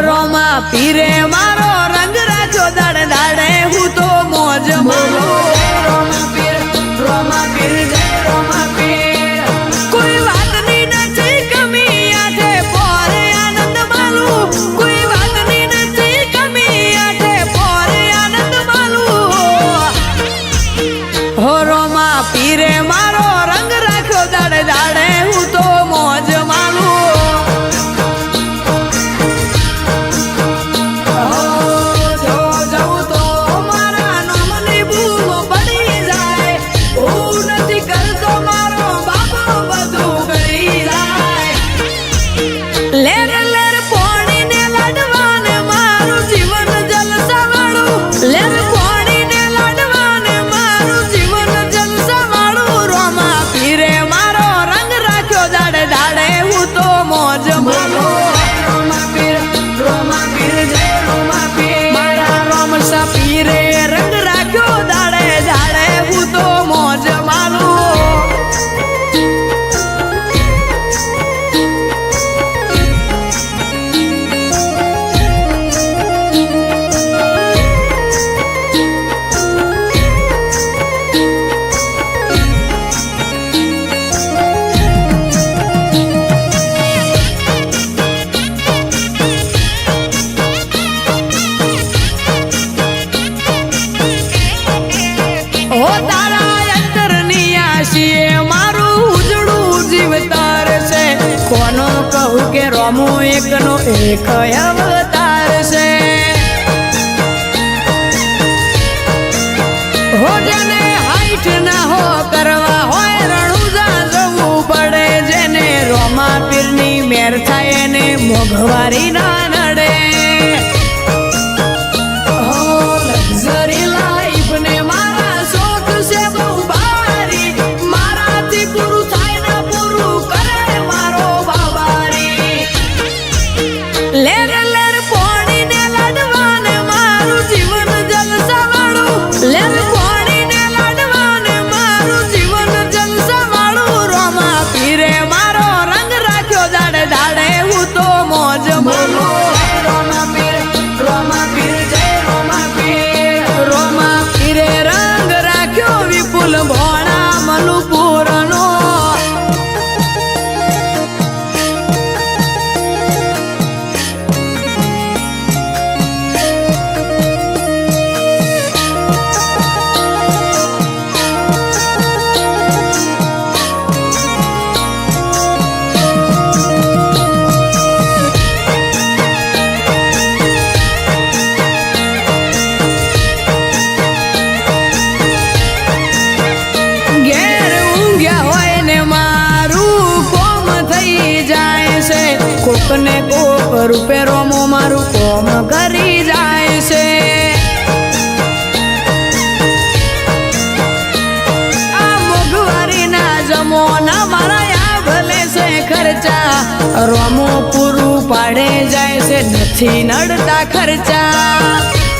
રોમા પીરે મારો રંગ રાજો દાડે દાડે હું તો મોજ મારો રોમા પીર જય રોમા પીર કોઈ વાતની નથી કમી આઠે પોરે આનંદ માલું કોઈ વાતની નથી કમી આઠે પોરે આનંદ માલું હો રોમા પીરે મારો રંગ રાખ્યો દાડે દાડે હું તો મોજ માલું રોમો એકનો એક અવતાર છે હો જેને હાઈટ ના હો કરવા હોય રણુજા જવું પડે જેને રોમા પીરની મેર થાય એને મોઘવારી ના નડે હો લક્ઝરી લાઈફ ને મારા શોખ છે બહુ ભારી મારાથી પૂરું થાય ને પૂરું કરે મારો બાબારી લેર લેર પોણીને લાડવાને મારું જીવન જલસાવાળું લેર પોણીને લાડવાને મારું જીવન જલસાવાળું રોમા પીરે મારો રંગ રાખ્યો દાડે દાડે હું તો મોજ માલું રોમા પીર જય રોમા પીરે રંગ રાખ્યો વિપુલ ભોળા મનુપુરનો કોકને કોક રૂપે રોમો મારું કોમ કરી જાય છે આ મોઘવારી ના જમોના મારા આ ભલે છે ખર્ચા રોમો પૂરું પાડે જાય છે નથી નડતા ખર્ચા